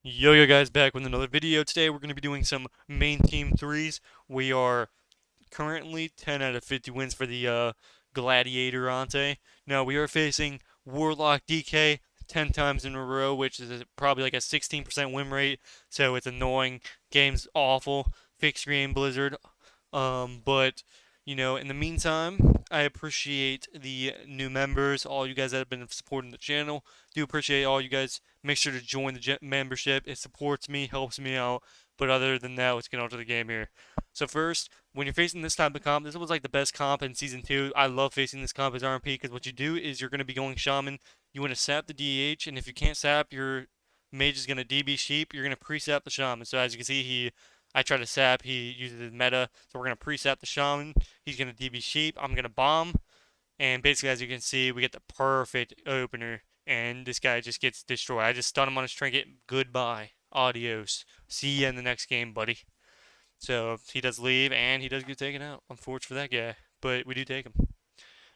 Yo guys, back with another video. Today we're going to be doing some main team threes. We are currently 10 out of 50 wins for the Gladiator Ante. Now we are facing Warlock DK 10 times in a row, which is probably like a 16% win rate, so it's annoying. Game's awful. Fixed screen Blizzard. But in the meantime, I appreciate the new members, all you guys that have been supporting the channel. Do appreciate all you guys. Make sure to join the membership. It supports me, helps me out. But other than that, let's get on to the game here. So first, when you're facing this type of comp, this was like the best comp in Season 2. I love facing this comp as RMP because what you do is you're going to be going Shaman. You want to sap the DH, and if you can't sap, your mage is going to DB Sheep. You're going to pre-sap the Shaman. So as you can see, I try to sap, he uses his meta. So we're going to pre-sap the Shaman. He's going to DB Sheep. I'm going to bomb. And basically, as you can see, we get the perfect opener. And this guy just gets destroyed. I just stun him on his trinket. Goodbye. Adios. See ya in the next game, buddy. So he does leave, and he does get taken out. Unfortunate for that guy. But we do take him.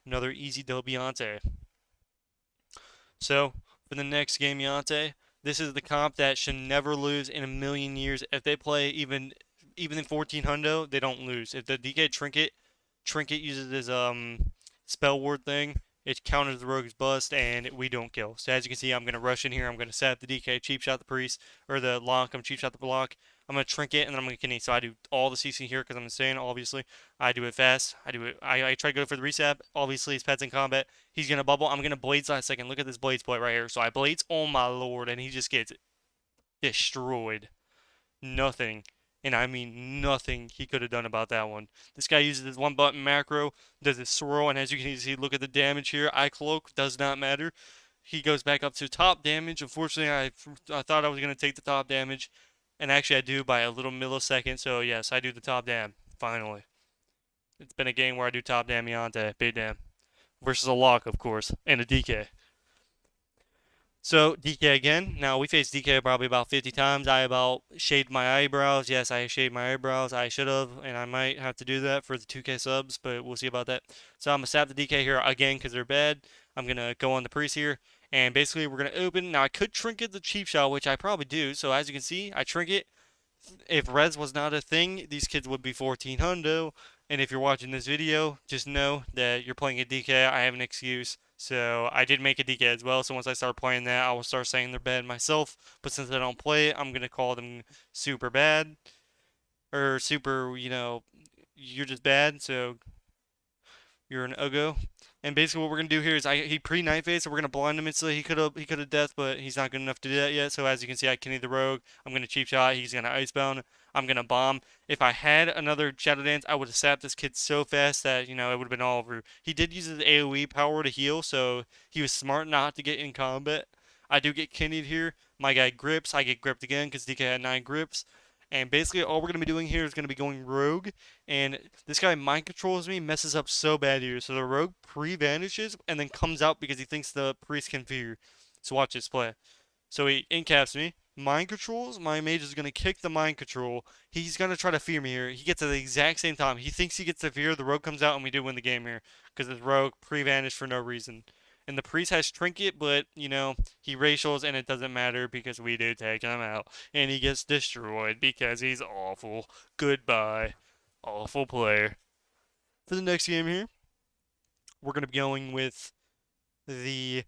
Another easy double Beyonce. So, for the next game, Beyonce, this is the comp that should never lose in a million years. If they play even in 1400, they don't lose. If the DK Trinket uses his spell ward thing, it counters the rogue's bust, and we don't kill. So as you can see, I'm gonna rush in here. I'm gonna sap the DK, cheap shot the priest or the lock. I'm cheap shot the block. I'm gonna trinket, and then I'm gonna kidney. So I do all the CC here because I'm insane. Obviously, I do it fast. I do it. I try to go for the resap. Obviously, his pet's in combat. He's gonna bubble. I'm gonna blades last second. Look at this blades play right here. So I blades. Oh my lord, and he just gets destroyed. Nothing, and I mean nothing he could have done about that one. This guy uses his one button macro, does his swirl, and as you can see, look at the damage here. Eye cloak does not matter. He goes back up to top damage. Unfortunately, I thought I was going to take the top damage, and actually I do by a little millisecond. So yes, I do the top dam. Finally, it's been a game where I do top dam Yante, big dam, versus a lock, of course, and a DK. So DK again. Now we faced DK probably about 50 times. I about shaved my eyebrows. Yes, I shaved my eyebrows. I should have, and I might have to do that for the 2K subs, but we'll see about that. So I'm gonna sap the DK here again because they're bad. I'm gonna go on the priest here, and basically we're gonna open. Now I could trinket the cheap shot, which I probably do. So as you can see, I trinket. If res was not a thing, these kids would be 1400. And if you're watching this video, just know that you're playing a DK. I have an excuse. So I did make a DK as well. So once I start playing that, I will start saying they're bad myself. But since I don't play it, I'm going to call them super bad. Or super, you're just bad. So you're an Ugo. And basically what we're gonna do here is he pre-night phase, so we're gonna blind him instantly. He could have death, but he's not good enough to do that yet. So as you can see, I kidney the rogue. I'm gonna cheap shot. He's gonna icebound. I'm gonna bomb. If I had another Shadow Dance, I would have sapped this kid so fast that it would have been all over. He did use his AOE power to heal, so he was smart not to get in combat. I do get kidneyed here. My guy grips. I get gripped again because DK had 9 grips. And basically, all we're going to be doing here is going to be going rogue. And this guy mind controls me, messes up so bad here. So the rogue pre-vanishes and then comes out because he thinks the priest can fear. So watch this play. So he incaps me. Mind controls. My mage is going to kick the mind control. He's going to try to fear me here. He gets at the exact same time. He thinks he gets the fear. The rogue comes out and we do win the game here. Because this rogue pre-vanished for no reason. And the priest has trinket, but he racials and it doesn't matter because we do take him out. And he gets destroyed because he's awful. Goodbye. Awful player. For the next game here, we're gonna be going with the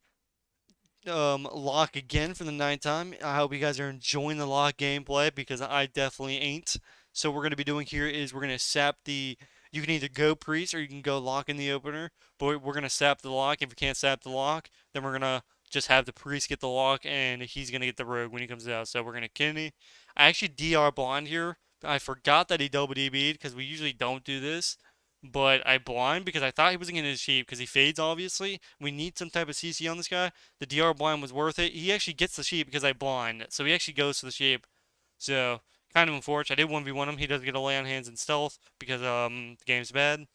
lock again for the ninth time. I hope you guys are enjoying the lock gameplay because I definitely ain't. So what we're gonna be doing here is we're gonna sap the. You can either go priest or you can go lock in the opener, but we're gonna sap the lock. If we can't sap the lock, then we're gonna just have the priest get the lock and he's gonna get the rogue when he comes out. So we're gonna kidney. I actually DR blind here. I forgot that he double DB'd because we usually don't do this. But I blind because I thought he was going to sheep because he fades obviously. We need some type of CC on this guy. The DR blind was worth it. He actually gets the sheep because I blind. So he actually goes to the sheep. So kind of unfortunate. I did 1v1 him. He does get a lay on hands and stealth because the game's bad.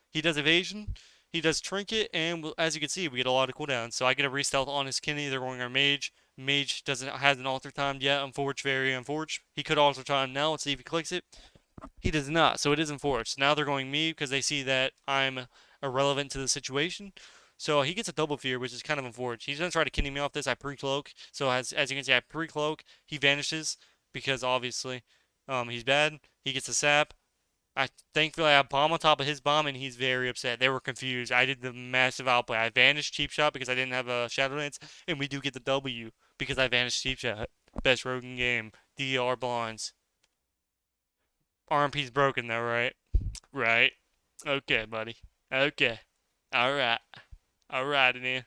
He does evasion. He does trinket, and as you can see, we get a lot of cooldowns. So I get a re-stealth on his kidney. They're going our mage. Mage hasn't alter timed yet. Unfortunate, very unfortunate. He could alter time now. Let's see if he clicks it. He does not, so it is enforced. Now they're going me because they see that I'm irrelevant to the situation. So he gets a double fear, which is kind of unfortunate. He's gonna try to kidney me off this. I pre-cloak. So as you can see, I pre-cloak. He vanishes because obviously, he's bad. He gets a sap. I thankfully I have bomb on top of his bomb, and he's very upset. They were confused. I did the massive outplay. I vanished cheap shot because I didn't have a shadow dance, and we do get the W because I vanished cheap shot. Best rogue in game. DR blinds. RMP's broken though, right? Right. Okay, buddy. Okay. All right. All right, then.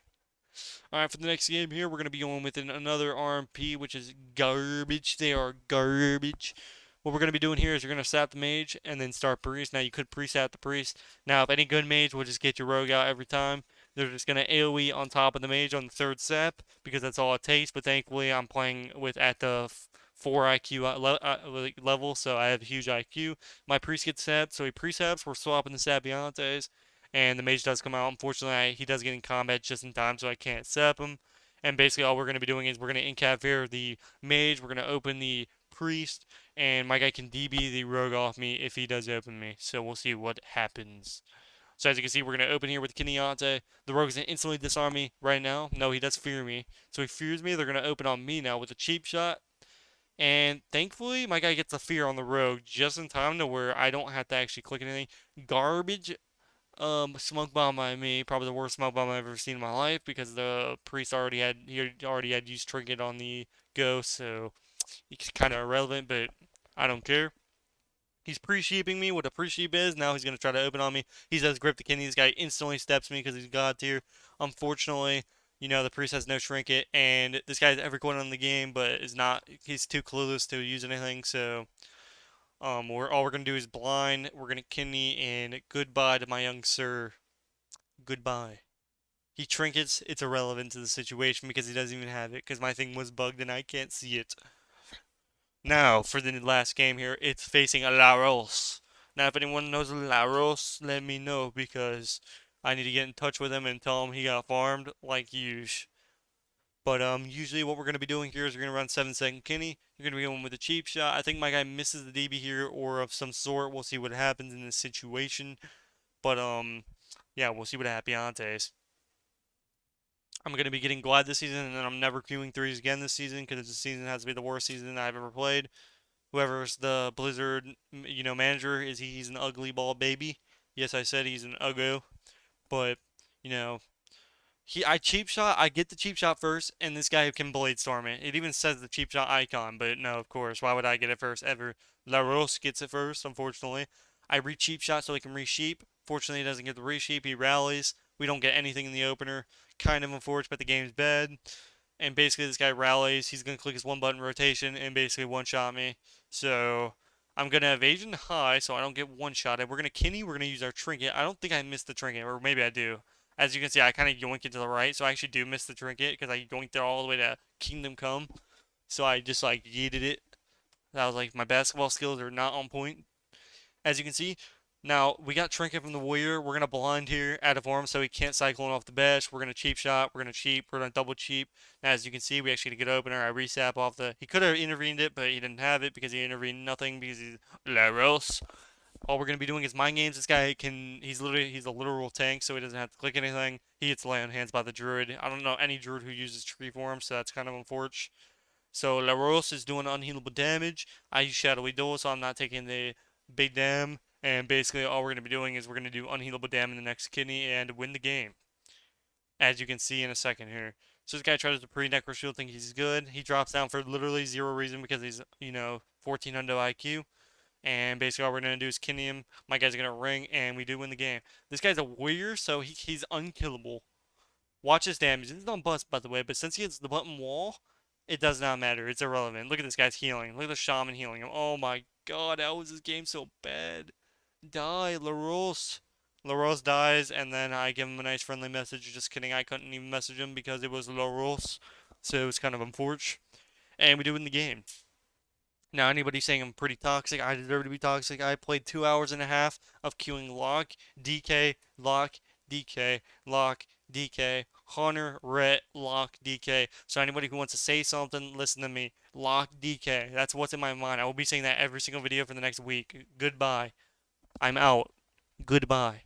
All right, for the next game here, we're going to be going with another RMP, which is garbage. They are garbage. What we're going to be doing here is you're going to sap the mage and then start priest. Now, you could pre-sap the priest. Now, if any good mage will just get your rogue out every time, they're just going to AoE on top of the mage on the third sap because that's all it takes. But thankfully, I'm playing with at the 4 IQ level, so I have a huge IQ. My priest gets sapped, so he pre-saps. We're swapping the sap Beyonces and the mage does come out. Unfortunately, he does get in combat just in time, so I can't sap him. And basically, all we're going to be doing is we're going to incap here the mage, we're going to open the priest, and my guy can DB the rogue off me if he does open me. So we'll see what happens. So as you can see, we're going to open here with Beyonce. The rogue is going to instantly disarm me right now. No, he does fear me. So he fears me. They're going to open on me now with a cheap shot. And thankfully, my guy gets a fear on the rogue just in time to where I don't have to actually click anything. Garbage smoke bomb by me, probably the worst smoke bomb I've ever seen in my life because the priest already had used trinket on the ghost, so he's kind of irrelevant, but I don't care. He's pre-sheeping me. What a pre-sheep is, now he's gonna try to open on me. He says grip the kidney. This guy instantly steps me because he's god tier. Unfortunately, the priest has no trinket, and this guy has every coin on the game, but is not. He's too clueless to use anything, so. All we're gonna do is blind. We're gonna kidney and goodbye to my young sir. Goodbye. He trinkets. It's irrelevant to the situation because he doesn't even have it because my thing was bugged and I can't see it. Now for the last game here, it's facing Laros. Now if anyone knows Laros, let me know because I need to get in touch with him and tell him he got farmed like usual. But usually what we're going to be doing here is we're going to run 7-second Kenny. You're going to be going with a cheap shot. I think my guy misses the DB here or of some sort. We'll see what happens in this situation. But yeah, we'll see what happens. I'm going to be getting Glad this season, and then I'm never queuing threes again this season because this season has to be the worst season I've ever played. Whoever's the Blizzard, manager he's an ugly ball baby. Yes, I said he's an uggo, but you know, I cheap shot. I get the cheap shot first, and this guy can blade storm it. It even says the cheap shot icon, but no, of course. Why would I get it first ever? La Rose gets it first, unfortunately. I re cheap shot so he can re sheep. Fortunately, he doesn't get the re sheep. He rallies. We don't get anything in the opener. Kind of unfortunate, but the game's bad. And basically, this guy rallies. He's gonna click his one button rotation and basically one shot me. So I'm gonna evasion high, so I don't get one shot. We're gonna Kinney. We're gonna use our trinket. I don't think I missed the trinket, or maybe I do. As you can see, I kind of yoink it to the right, so I actually do miss the trinket because I yoinked it all the way to Kingdom Come. So I just like yeeted it. That was like my basketball skills are not on point. As you can see, now we got trinket from the warrior. We're gonna blind here out of form so he can't cyclone off the bash. We're gonna cheap shot. We're gonna cheap. We're gonna double cheap. Now as you can see, we actually get opener. I resap off the. He could have intervened it, but he didn't have it because he intervened nothing because he's Laros. All we're gonna be doing is mind games. This guy he's a literal tank, so he doesn't have to click anything. He gets lay on hands by the druid. I don't know any druid who uses tree form, so that's kind of unfortunate. So Laros is doing unhealable damage. I use Shadowy Duel, so I'm not taking the big dam. And basically all we're gonna be doing is we're gonna do unhealable dam in the next kidney and win the game. As you can see in a second here. So this guy tries to pre-necro shield, think he's good. He drops down for literally zero reason because he's 1400 IQ. And basically all we're going to do is kidney him. My guy's going to ring, and we do win the game. This guy's a warrior, so he's unkillable. Watch his damage. This is on bust, by the way, but since he hits the button wall, it does not matter. It's irrelevant. Look at this guy's healing. Look at the shaman healing him. Oh my god, how is this game so bad? Die, LaRose. LaRose dies, and then I give him a nice friendly message. Just kidding, I couldn't even message him because it was LaRose. So it was kind of unfortunate. And we do win the game. Now, anybody saying I'm pretty toxic, I deserve to be toxic. I played 2 hours and a half of queuing lock, DK, lock, DK, lock, DK, Hunter, Ret, lock, DK. So anybody who wants to say something, listen to me. Lock, DK. That's what's in my mind. I will be saying that every single video for the next week. Goodbye. I'm out. Goodbye.